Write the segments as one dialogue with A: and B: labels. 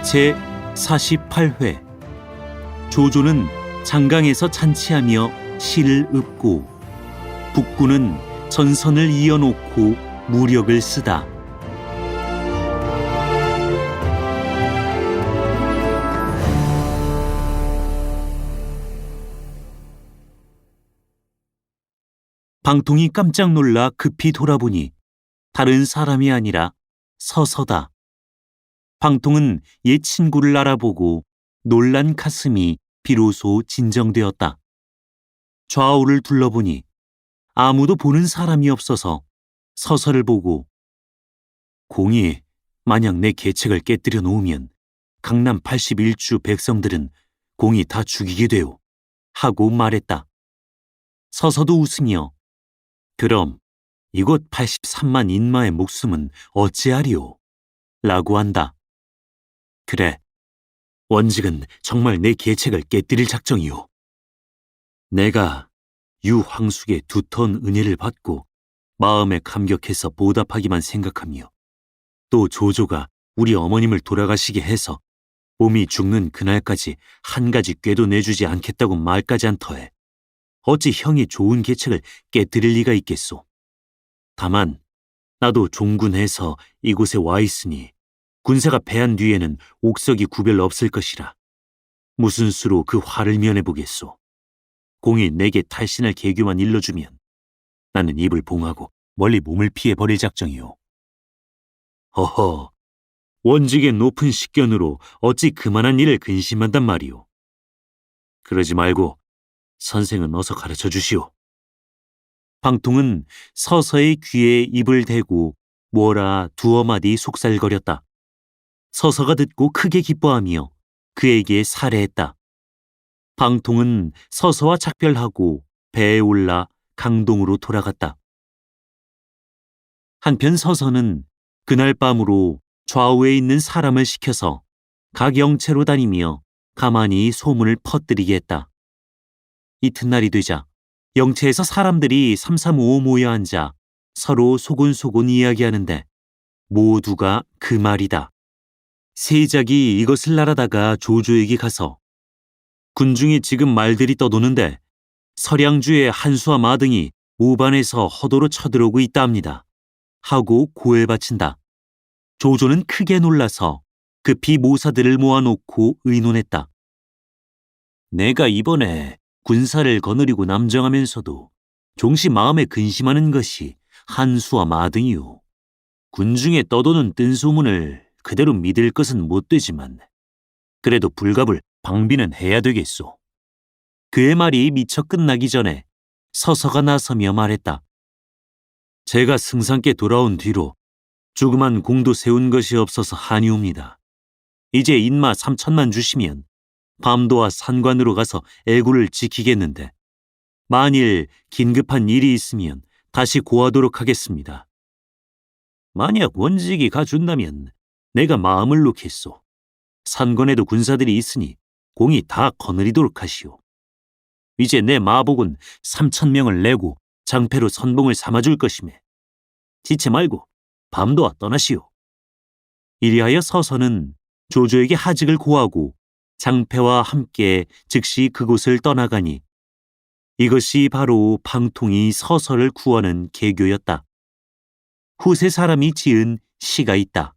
A: 제48회 조조는 장강에서 잔치하며 시를 읊고 북군은 전선을 이어놓고 무력을 쓰다. 방통이 깜짝 놀라 급히 돌아보니 다른 사람이 아니라 서서다. 방통은 옛 친구를 알아보고 놀란 가슴이 비로소 진정되었다. 좌우를 둘러보니 아무도 보는 사람이 없어서 서서를 보고 공이 만약 내 계책을 깨뜨려 놓으면 강남 81주 백성들은 공이 다 죽이게 되오 하고 말했다. 서서도 웃으며 그럼 이곳 83만 인마의 목숨은 어찌하리오? 라고 한다. 그래, 원직은 정말 내 계책을 깨뜨릴 작정이오. 내가 유황숙의 두터운 은혜를 받고 마음에 감격해서 보답하기만 생각하며 또 조조가 우리 어머님을 돌아가시게 해서 몸이 죽는 그날까지 한 가지 꾀도 내주지 않겠다고 말까지 한 터에 어찌 형이 좋은 계책을 깨뜨릴 리가 있겠소. 다만 나도 종군해서 이곳에 와 있으니 군사가 패한 뒤에는 옥석이 구별 없을 것이라 무슨 수로 그 화를 면해보겠소. 공이 내게 탈신할 계교만 일러주면 나는 입을 봉하고 멀리 몸을 피해버릴 작정이오. 허허, 원직의 높은 식견으로 어찌 그만한 일을 근심한단 말이오. 그러지 말고 선생은 어서 가르쳐 주시오. 방통은 서서의 귀에 입을 대고 뭐라 두어 마디 속살거렸다. 서서가 듣고 크게 기뻐하며 그에게 살해했다. 방통은 서서와 작별하고 배에 올라 강동으로 돌아갔다. 한편 서서는 그날 밤으로 좌우에 있는 사람을 시켜서 각 영체로 다니며 가만히 소문을 퍼뜨리게 했다. 이튿날이 되자 영체에서 사람들이 삼삼오오 모여 앉아 서로 소곤소곤 이야기하는데 모두가 그 말이다. 세작이 이것을 날아다가 조조에게 가서 군중이 지금 말들이 떠도는데 서량주의 한수와 마등이 우반에서 허도로 쳐들어오고 있다 합니다. 하고 고해 바친다. 조조는 크게 놀라서 급히 모사들을 모아놓고 의논했다. 내가 이번에 군사를 거느리고 남정하면서도 종시 마음에 근심하는 것이 한수와 마등이요. 군중에 떠도는 뜬소문을 그대로 믿을 것은 못 되지만 그래도 불갑을 방비는 해야 되겠소. 그의 말이 미처 끝나기 전에 서서가 나서며 말했다. 제가 승상께 돌아온 뒤로 조그만 공도 세운 것이 없어서 한이옵니다. 이제 인마 3천만 주시면 밤도와 산관으로 가서 애구를 지키겠는데 만일 긴급한 일이 있으면 다시 고하도록 하겠습니다. 만약 원직이 가준다면 내가 마음을 놓겠소. 산관에도 군사들이 있으니 공이 다 거느리도록 하시오. 이제 내 마복은 3,000명을 내고 장패로 선봉을 삼아줄 것이매 지체 말고 밤도와 떠나시오. 이리하여 서서는 조조에게 하직을 고하고 장패와 함께 즉시 그곳을 떠나가니 이것이 바로 방통이 서서를 구하는 계교였다. 후세 사람이 지은 시가 있다.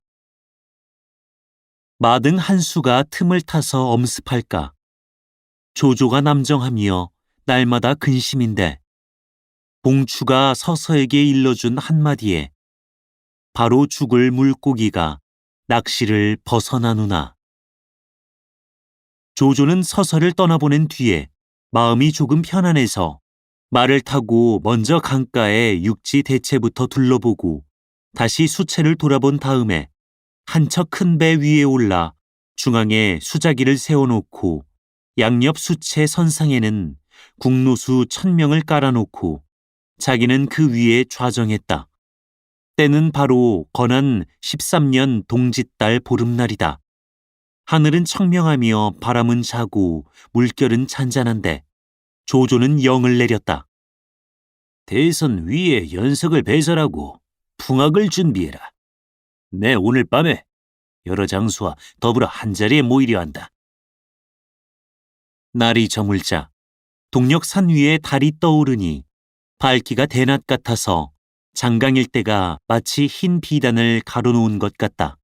A: 마등 한수가 틈을 타서 엄습할까. 조조가 남정하며 날마다 근심인데 봉추가 서서에게 일러준 한마디에 바로 죽을 물고기가 낚시를 벗어나누나. 조조는 서서를 떠나보낸 뒤에 마음이 조금 편안해서 말을 타고 먼저 강가의 육지 대체부터 둘러보고 다시 수채를 돌아본 다음에 한 척 큰 배 위에 올라 중앙에 수자기를 세워놓고 양옆 수채 선상에는 국노수 1,000명을 깔아놓고 자기는 그 위에 좌정했다. 때는 바로 건한 13년 동짓달 보름날이다. 하늘은 청명하며 바람은 자고 물결은 잔잔한데 조조는 영을 내렸다. 대선 위에 연석을 배설하고 풍악을 준비해라. 내 오늘 밤에 여러 장수와 더불어 한자리에 모이려 한다. 날이 저물자 동력산 위에 달이 떠오르니 밝기가 대낮 같아서 장강 일대가 마치 흰 비단을 가로놓은 것 같다.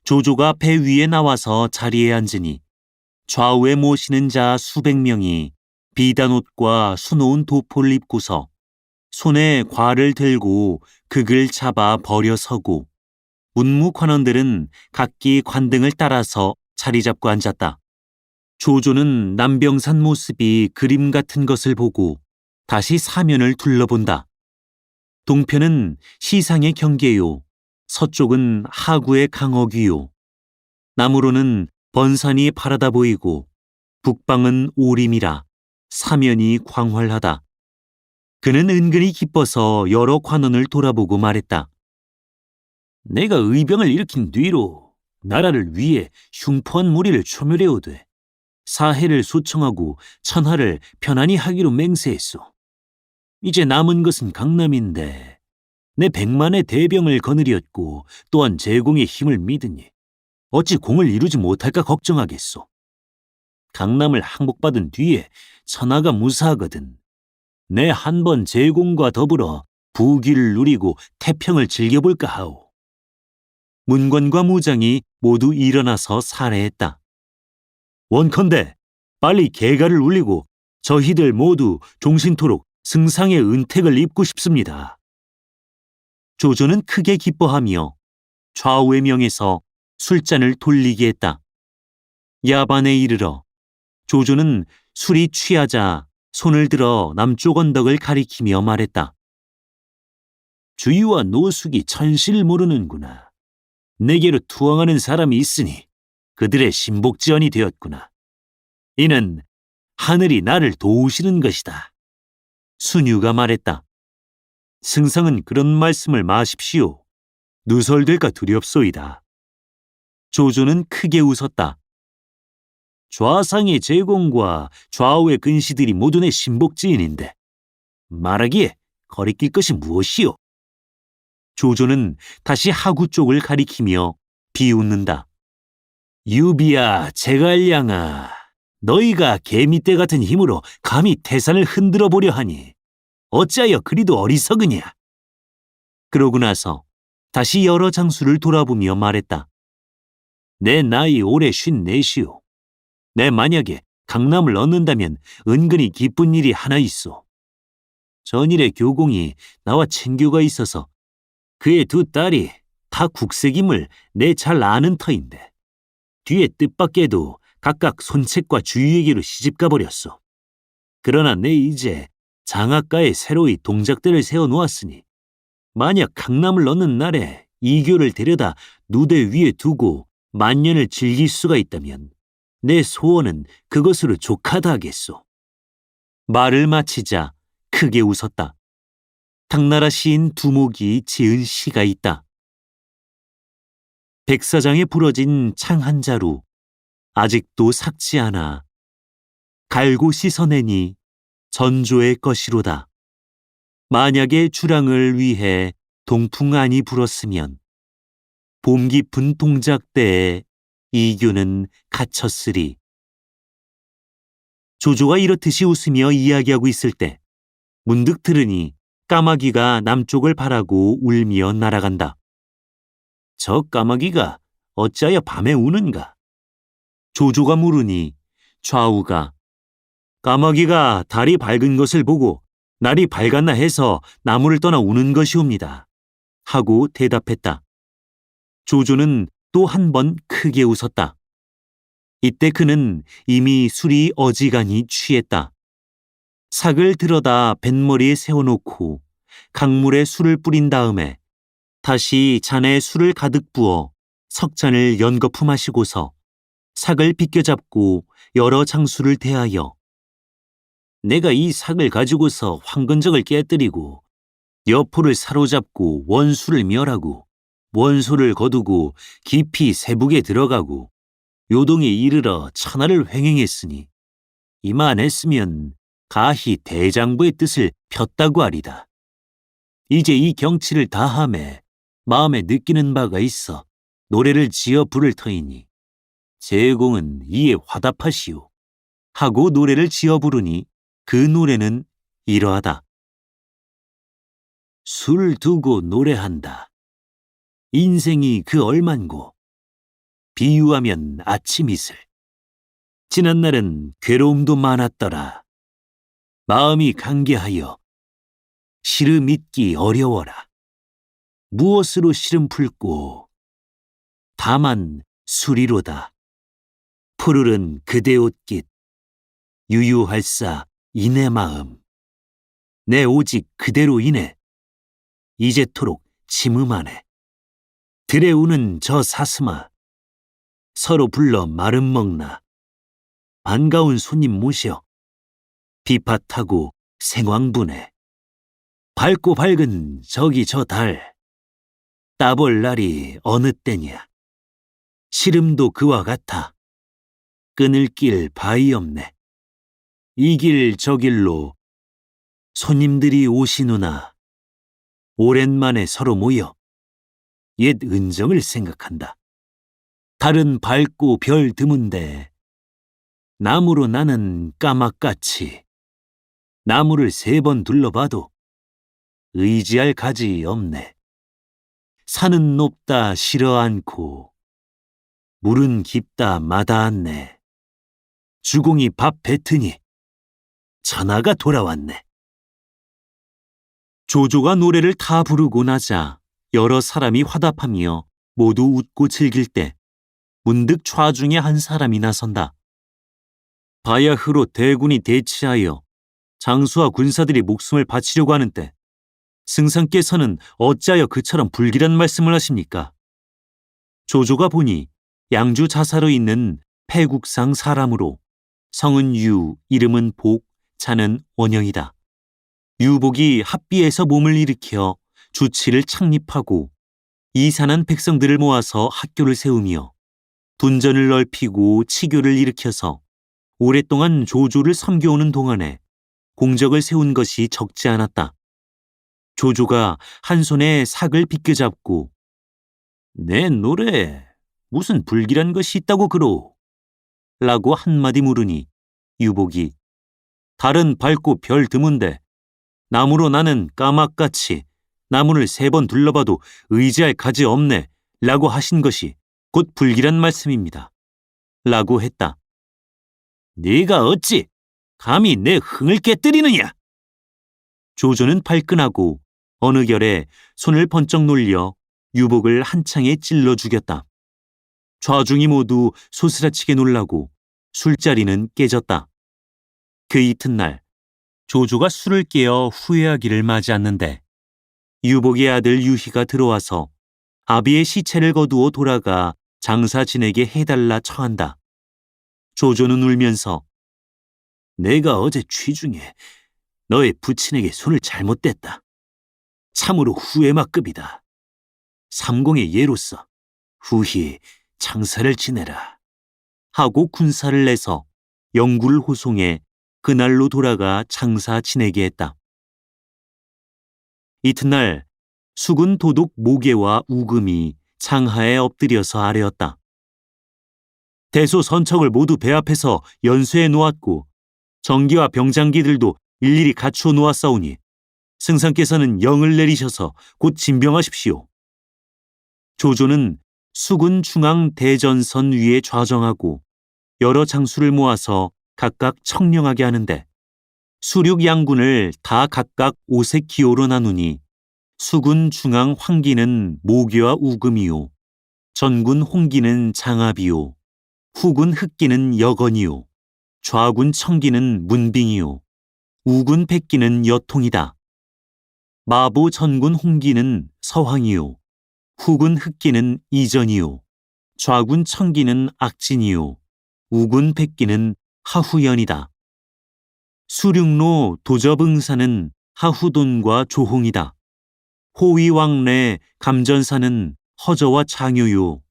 A: 조조가 배 위에 나와서 자리에 앉으니 좌우에 모시는 자 수백 명이 비단옷과 수놓은 도포를 입고서 손에 과를 들고 극을 잡아 버려 서고 문무 관원들은 각기 관등을 따라서 자리 잡고 앉았다. 조조는 남병산 모습이 그림 같은 것을 보고 다시 사면을 둘러본다. 동편은 시상의 경계요, 서쪽은 하구의 강어귀요, 남으로는 번산이 바라다 보이고 북방은 오림이라 사면이 광활하다. 그는 은근히 기뻐서 여러 관원을 돌아보고 말했다. 내가 의병을 일으킨 뒤로 나라를 위해 흉포한 무리를 초멸해오되 사해를 소청하고 천하를 편안히 하기로 맹세했소. 이제 남은 것은 강남인데 내 100만의 대병을 거느렸고 또한 제공의 힘을 믿으니 어찌 공을 이루지 못할까 걱정하겠소. 강남을 항복받은 뒤에 천하가 무사하거든 내 한 번 제공과 더불어 부귀를 누리고 태평을 즐겨볼까 하오. 문관과 무장이 모두 일어나서 살해했다. 원컨대 빨리 개가를 울리고 저희들 모두 종신토록 승상의 은택을 입고 싶습니다. 조조는 크게 기뻐하며 좌우의 명에서 술잔을 돌리게 했다. 야반에 이르러 조조는 술이 취하자 손을 들어 남쪽 언덕을 가리키며 말했다. 주유와 노숙이 천시를 모르는구나. 내게로 투항하는 사람이 있으니 그들의 신복지원이 되었구나. 이는 하늘이 나를 도우시는 것이다. 순유가 말했다. 승상은 그런 말씀을 마십시오. 누설될까 두렵소이다. 조조는 크게 웃었다. 좌상의 제공과 좌우의 근시들이 모두 내 신복지인인데 말하기에 거리낄 것이 무엇이오? 조조는 다시 하구 쪽을 가리키며 비웃는다. 유비야, 제갈량아, 너희가 개미떼 같은 힘으로 감히 태산을 흔들어 보려 하니 어찌하여 그리도 어리석으냐? 그러고 나서 다시 여러 장수를 돌아보며 말했다. 내 나이 올해 54시오. 내 만약에 강남을 얻는다면 은근히 기쁜 일이 하나 있어. 전일의 교공이 나와 친교가 있어서 그의 두 딸이 다 국색임을 내 잘 아는 터인데 뒤에 뜻밖에도 각각 손책과 주유에게로 시집가 버렸어. 그러나 내 이제 장학가에 새로이 동작대를 세워놓았으니 만약 강남을 얻는 날에 이교를 데려다 누대 위에 두고 만년을 즐길 수가 있다면 내 소원은 그것으로 족하다 하겠소. 말을 마치자 크게 웃었다. 당나라 시인 두목이 지은 시가 있다. 백사장에 부러진 창 한 자루 아직도 삭지 않아 갈고 씻어내니 전조의 것이로다. 만약에 주랑을 위해 동풍안이 불었으면 봄 깊은 동작대에 이교는 갇혔으리. 조조가 이렇듯이 웃으며 이야기하고 있을 때 문득 들으니 까마귀가 남쪽을 바라고 울며 날아간다. 저 까마귀가 어찌하여 밤에 우는가? 조조가 물으니 좌우가 까마귀가 달이 밝은 것을 보고 날이 밝았나 해서 나무를 떠나 우는 것이옵니다. 하고 대답했다. 조조는 또 한 번 크게 웃었다. 이때 그는 이미 술이 어지간히 취했다. 삭을 들어다 뱃머리에 세워놓고 강물에 술을 뿌린 다음에 다시 잔에 술을 가득 부어 석잔을 연거푸 마시고서 삭을 비껴잡고 여러 장수를 대하여 내가 이 삭을 가지고서 황건적을 깨뜨리고 여포를 사로잡고 원수를 멸하고 원소를 거두고 깊이 세북에 들어가고 요동에 이르러 천하를 횡행했으니 이만했으면 가히 대장부의 뜻을 폈다고 하리다. 이제 이 경치를 다함에 마음에 느끼는 바가 있어 노래를 지어 부를 터이니 제공은 이에 화답하시오. 하고 노래를 지어 부르니 그 노래는 이러하다. 술 두고 노래한다. 인생이 그 얼만고. 비유하면 아침 이슬. 지난 날은 괴로움도 많았더라. 마음이 간계하여 시를 믿기 어려워라. 무엇으로 시름 풀고 다만 술이로다. 푸르른 그대 옷깃 유유할사 이내 마음. 내 오직 그대로 인해 이제토록 침음하네. 들에 우는 저 사슴아 서로 불러 마름 먹나. 반가운 손님 모셔 비팟하고 생황분해. 밝고 밝은 저기 저 달 따볼 날이 어느 때냐. 시름도 그와 같아 끊을 길 바위 없네. 이 길 저 길로 손님들이 오시누나. 오랜만에 서로 모여 옛 은정을 생각한다. 달은 밝고 별 드문데 나무로 나는 까맣같이 나무를 3번 둘러봐도 의지할 가지 없네. 산은 높다 실어 않고 물은 깊다 마다않네. 주공이 밥 뱉으니 전하가 돌아왔네. 조조가 노래를 다 부르고 나자 여러 사람이 화답하며 모두 웃고 즐길 때 문득 좌중에 한 사람이 나선다. 바야흐로 대군이 대치하여 장수와 군사들이 목숨을 바치려고 하는 때 승상께서는 어찌하여 그처럼 불길한 말씀을 하십니까? 조조가 보니 양주 자사로 있는 패국상 사람으로 성은 유, 이름은 복, 자는 원영이다. 유복이 합비에서 몸을 일으켜 주치를 창립하고 이산한 백성들을 모아서 학교를 세우며 둔전을 넓히고 치교를 일으켜서 오랫동안 조조를 섬겨오는 동안에 공적을 세운 것이 적지 않았다. 조조가 한 손에 삭을 비껴잡고 내 노래 무슨 불길한 것이 있다고 그러? 라고 한마디 물으니 유복이 달은 밝고 별 드문데 나무로 나는 까맣같이 나무를 3번 둘러봐도 의지할 가지 없네 라고 하신 것이 곧 불길한 말씀입니다. 라고 했다. 네가 어찌 감히 내 흥을 깨뜨리느냐? 조조는 발끈하고 어느 결에 손을 번쩍 놀려 유복을 한 창에 찔러 죽였다. 좌중이 모두 소스라치게 놀라고 술자리는 깨졌다. 그 이튿날 조조가 술을 깨어 후회하기를 맞이않는데 유복의 아들 유희가 들어와서 아비의 시체를 거두어 돌아가 장사진에게 해달라 청한다. 조조는 울면서 내가 어제 취중에 너의 부친에게 손을 잘못댔다. 참으로 후회막급이다. 삼공의 예로서 후히 장사를 지내라. 하고 군사를 내서 영구를 호송해 그날로 돌아가 장사 지내게 했다. 이튿날 수군 도독 모계와 우금이 장하에 엎드려서 아뢰었다. 대소선척을 모두 배합해서 연쇄해 놓았고 정기와 병장기들도 일일이 갖추어 놓았사오니 승상께서는 영을 내리셔서 곧 진병하십시오. 조조는 수군 중앙 대전선 위에 좌정하고 여러 장수를 모아서 각각 청령하게 하는데 수륙 양군을 다 각각 5색 기호로 나누니 수군 중앙 황기는 모계와 우금이요, 전군 홍기는 장압이요, 후군 흑기는 여건이요, 좌군 청기는 문빙이요, 우군 백기는 여통이다. 마보 전군 홍기는 서황이요, 후군 흑기는 이전이요, 좌군 청기는 악진이요, 우군 백기는 하후연이다. 수륙로 도저응사는 하후돈과 조홍이다. 호위왕래 감전사는 허저와 장효요.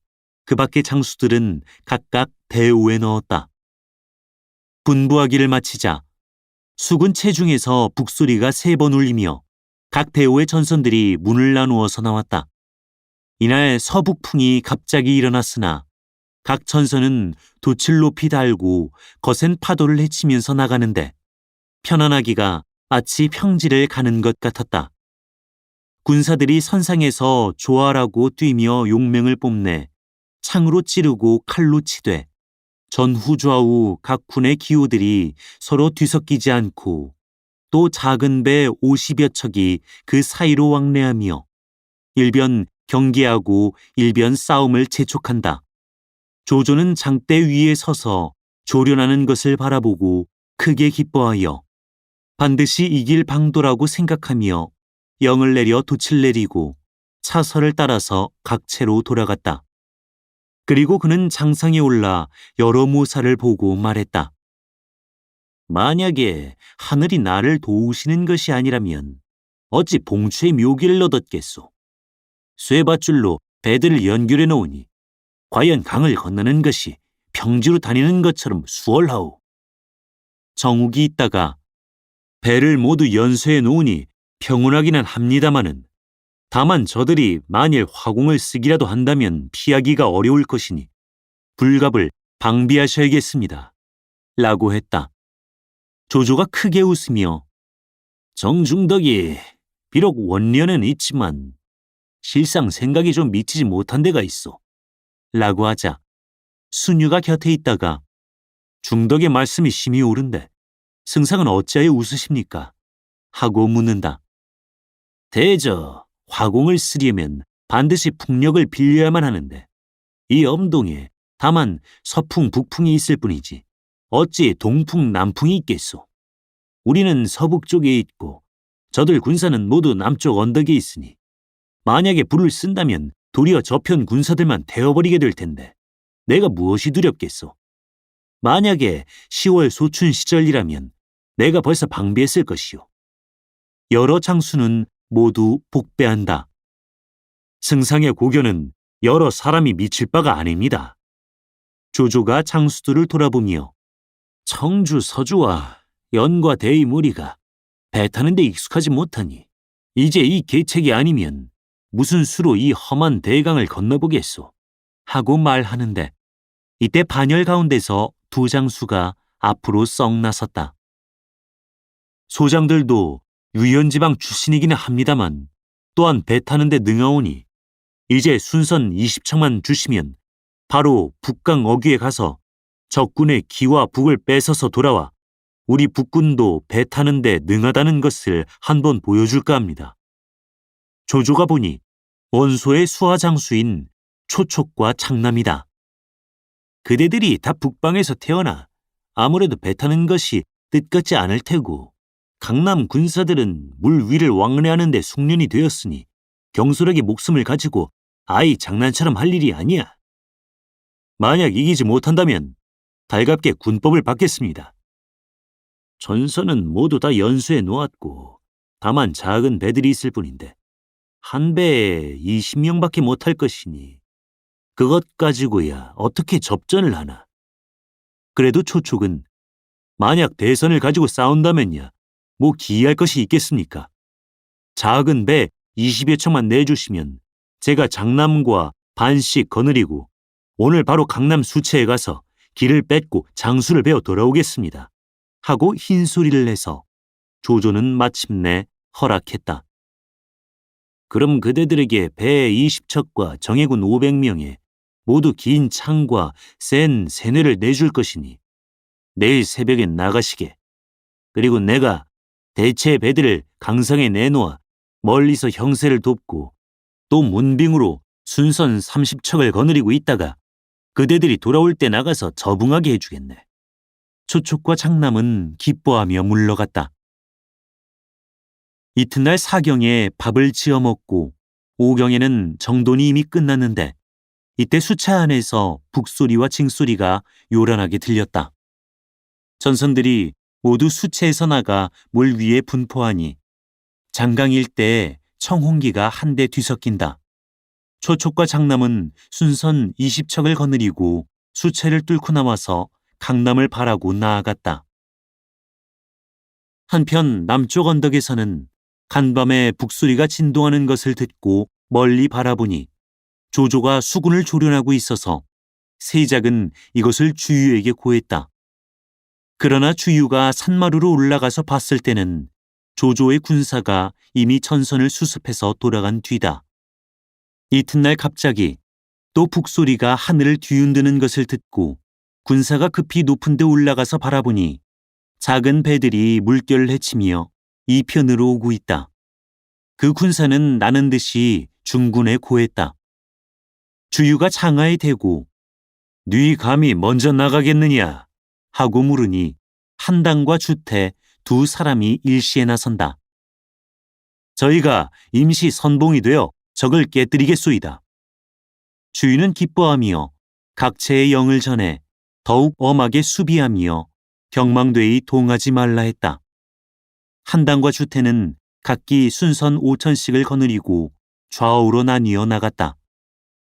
A: 그 밖의 장수들은 각각 대오에 넣었다. 분부하기를 마치자 수군 체중에서 북소리가 3번 울리며 각 대오의 전선들이 문을 나누어서 나왔다. 이날 서북풍이 갑자기 일어났으나 각 전선은 돛을 높이 달고 거센 파도를 헤치면서 나가는데 편안하기가 마치 평지를 가는 것 같았다. 군사들이 선상에서 조아라고 뛰며 용맹을 뽐내 창으로 찌르고 칼로 치되 전후 좌우 각 군의 기호들이 서로 뒤섞이지 않고 또 작은 배 50여 척이 그 사이로 왕래하며 일변 경계하고 일변 싸움을 재촉한다. 조조는 장대 위에 서서 조련하는 것을 바라보고 크게 기뻐하여 반드시 이길 방도라고 생각하며 영을 내려 돛을 내리고 차선을 따라서 각체로 돌아갔다. 그리고 그는 장상에 올라 여러 모사를 보고 말했다. 만약에 하늘이 나를 도우시는 것이 아니라면 어찌 봉추에 묘기를 얻었겠소. 쇠밧줄로 배들을 연결해 놓으니 과연 강을 건너는 것이 평지로 다니는 것처럼 수월하오. 정욱이 있다가 배를 모두 연쇄해 놓으니 평온하기는 합니다마는 다만 저들이 만일 화공을 쓰기라도 한다면 피하기가 어려울 것이니 불갑을 방비하셔야겠습니다. 라고 했다. 조조가 크게 웃으며 정중덕이 비록 원년은 있지만 실상 생각이 좀 미치지 못한 데가 있어. 라고 하자 순유가 곁에 있다가 중덕의 말씀이 심히 옳은데 승상은 어찌하여 웃으십니까? 하고 묻는다. 대저 화공을 쓰려면 반드시 풍력을 빌려야만 하는데 이 엄동에 다만 서풍 북풍이 있을 뿐이지 어찌 동풍 남풍이 있겠소. 우리는 서북 쪽에 있고 저들 군사는 모두 남쪽 언덕에 있으니 만약에 불을 쓴다면 도리어 저편 군사들만 태워버리게 될 텐데 내가 무엇이 두렵겠소. 만약에 10월 소춘 시절이라면 내가 벌써 방비했을 것이오. 여러 장수는 모두 복배한다. 승상의 고견은 여러 사람이 미칠 바가 아닙니다. 조조가 장수들을 돌아보며 청주 서주와 연과 대의 무리가 배 타는 데 익숙하지 못하니 이제 이 계책이 아니면 무슨 수로 이 험한 대강을 건너보겠소. 하고 말하는데 이때 반열 가운데서 두 장수가 앞으로 썩 나섰다. 소장들도 유연지방 출신이기는 합니다만 또한 배 타는 데 능하오니 이제 순선 20척만 주시면 바로 북강 어귀에 가서 적군의 기와 북을 뺏어서 돌아와 우리 북군도 배 타는 데 능하다는 것을 한번 보여줄까 합니다. 조조가 보니 원소의 수하장수인 초촉과 창남이다. 그대들이 다 북방에서 태어나 아무래도 배 타는 것이 뜻같지 않을 테고 강남 군사들은 물 위를 왕래하는 데 숙련이 되었으니 경솔하게 목숨을 가지고 아이 장난처럼 할 일이 아니야. 만약 이기지 못한다면 달갑게 군법을 받겠습니다. 전선은 모두 다 연수해 놓았고 다만 작은 배들이 있을 뿐인데 한 배에 20명밖에 못할 것이니 그것 가지고야 어떻게 접전을 하나. 그래도 초촉은 만약 대선을 가지고 싸운다면야 뭐 기이할 것이 있겠습니까? 작은 배 20여 척만 내주시면 제가 장남과 반씩 거느리고 오늘 바로 강남 수채에 가서 길을 뺏고 장수를 베어 돌아오겠습니다. 하고 흰소리를 내서 조조는 마침내 허락했다. 그럼 그대들에게 배 20척과 정예군 500명에 모두 긴 창과 센 세뇌를 내줄 것이니 내일 새벽에 나가시게. 그리고 내가 대체 배들을 강상에 내놓아 멀리서 형세를 돕고 또 문빙으로 순선 30척을 거느리고 있다가 그대들이 돌아올 때 나가서 저붕하게 해주겠네. 초촉과 장남은 기뻐하며 물러갔다. 이튿날 사경에 밥을 지어 먹고 오경에는 정돈이 이미 끝났는데 이때 수차 안에서 북소리와 징소리가 요란하게 들렸다. 전선들이 모두 수채에서 나가 물 위에 분포하니 장강 일대에 청홍기가 한데 뒤섞인다. 초촉과 장남은 순선 20척을 거느리고 수채를 뚫고 나와서 강남을 바라고 나아갔다. 한편 남쪽 언덕에서는 간밤에 북소리가 진동하는 것을 듣고 멀리 바라보니 조조가 수군을 조련하고 있어서 세작은 이것을 주유에게 고했다. 그러나 주유가 산마루로 올라가서 봤을 때는 조조의 군사가 이미 전선을 수습해서 돌아간 뒤다. 이튿날 갑자기 또 북소리가 하늘을 뒤흔드는 것을 듣고 군사가 급히 높은 데 올라가서 바라보니 작은 배들이 물결을 헤치며 이편으로 오고 있다. 그 군사는 나는 듯이 중군에 고했다. 주유가 장하에 대고 네 감히 먼저 나가겠느냐 하고 물으니 한당과 주태 두 사람이 일시에 나선다. 저희가 임시 선봉이 되어 적을 깨뜨리겠소이다. 주유는 기뻐하며 각체의 영을 전해 더욱 엄하게 수비하며 경망되이 동하지 말라 했다. 한당과 주태는 각기 순선 5,000씩을 거느리고 좌우로 나뉘어 나갔다.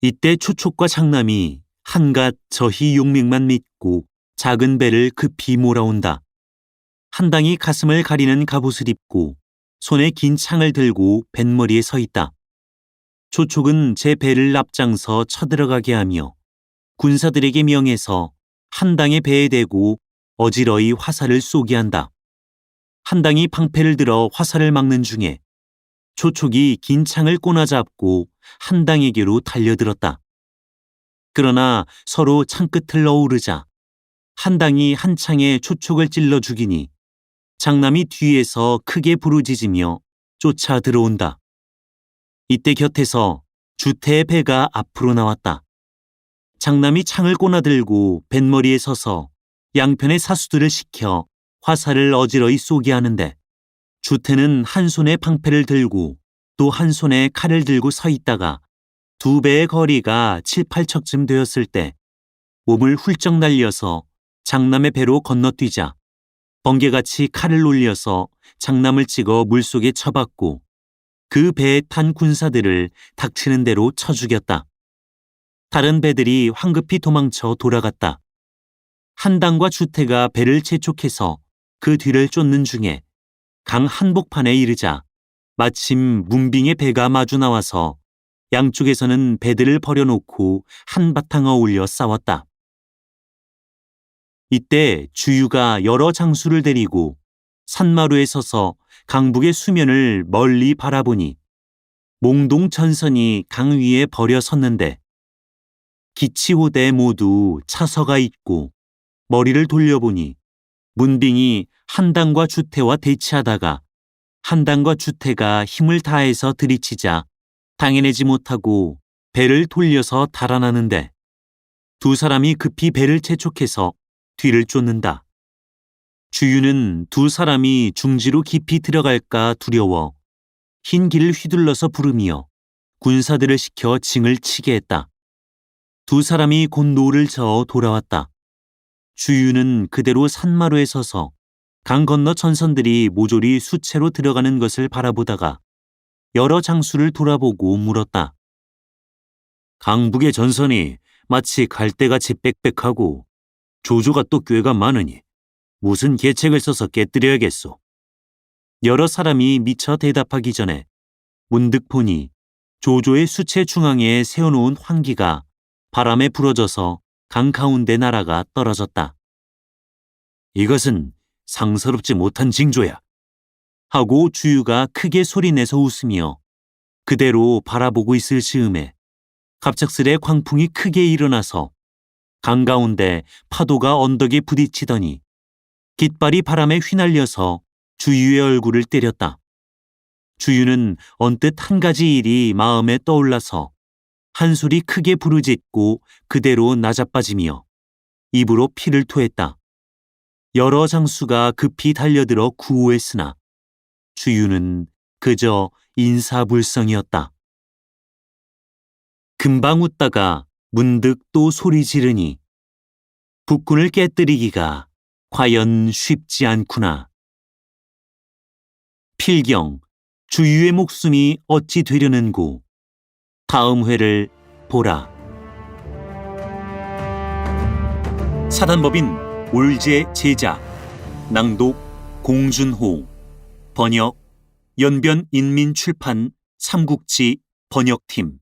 A: 이때 초촉과 장남이 한갓 저희 용맹만 믿고 작은 배를 급히 몰아온다. 한당이 가슴을 가리는 갑옷을 입고 손에 긴 창을 들고 뱃머리에 서 있다. 초촉은 제 배를 앞장서 쳐들어가게 하며 군사들에게 명해서 한당의 배에 대고 어지러이 화살을 쏘게 한다. 한당이 방패를 들어 화살을 막는 중에 초촉이 긴 창을 꼬나잡고 한당에게로 달려들었다. 그러나 서로 창끝을 어우르자 한당이 한 창에 초촉을 찔러 죽이니 장남이 뒤에서 크게 부르짖으며 쫓아 들어온다. 이때 곁에서 주태의 배가 앞으로 나왔다. 장남이 창을 꼬나들고 뱃머리에 서서 양편의 사수들을 시켜 화살을 어지러이 쏘게 하는데 주태는 한 손에 방패를 들고 또 한 손에 칼을 들고 서 있다가 두 배의 거리가 7, 8척쯤 되었을 때 몸을 훌쩍 날려서 장남의 배로 건너뛰자 번개같이 칼을 올려서 장남을 찍어 물속에 쳐박고 그 배에 탄 군사들을 닥치는 대로 쳐 죽였다. 다른 배들이 황급히 도망쳐 돌아갔다. 한당과 주태가 배를 재촉해서 그 뒤를 쫓는 중에 강 한복판에 이르자 마침 문빙의 배가 마주 나와서 양쪽에서는 배들을 버려놓고 한바탕 어울려 싸웠다. 이때 주유가 여러 장수를 데리고 산마루에 서서 강북의 수면을 멀리 바라보니 몽동 전선이 강 위에 버려 섰는데 기치호대 모두 차서가 있고 머리를 돌려보니 문빙이 한당과 주태와 대치하다가 한당과 주태가 힘을 다해서 들이치자 당해내지 못하고 배를 돌려서 달아나는데 두 사람이 급히 배를 재촉해서 뒤를 쫓는다. 주유는 두 사람이 중지로 깊이 들어갈까 두려워 흰 길을 휘둘러서 부르며 군사들을 시켜 징을 치게 했다. 두 사람이 곧 노를 저어 돌아왔다. 주유는 그대로 산마루에 서서 강 건너 전선들이 모조리 수채로 들어가는 것을 바라보다가 여러 장수를 돌아보고 물었다. 강북의 전선이 마치 갈대같이 빽빽하고 조조가 또 꾀가 많으니 무슨 계책을 써서 깨뜨려야겠소. 여러 사람이 미처 대답하기 전에 문득 보니 조조의 수채 중앙에 세워놓은 환기가 바람에 부러져서 강 가운데 날아가 떨어졌다. 이것은 상서롭지 못한 징조야. 하고 주유가 크게 소리내서 웃으며 그대로 바라보고 있을 즈음에 갑작스레 광풍이 크게 일어나서 강 가운데 파도가 언덕에 부딪히더니 깃발이 바람에 휘날려서 주유의 얼굴을 때렸다. 주유는 언뜻 한 가지 일이 마음에 떠올라서 한 소리 크게 부르짖고 그대로 나자빠지며 입으로 피를 토했다. 여러 장수가 급히 달려들어 구호했으나 주유는 그저 인사불성이었다. 금방 웃다가 문득 또 소리 지르니 북군을 깨뜨리기가 과연 쉽지 않구나. 필경, 주유의 목숨이 어찌 되려는고. 다음 회를 보라. 사단법인 올제 제작, 낭독 공준호, 번역 연변인민출판 삼국지 번역팀.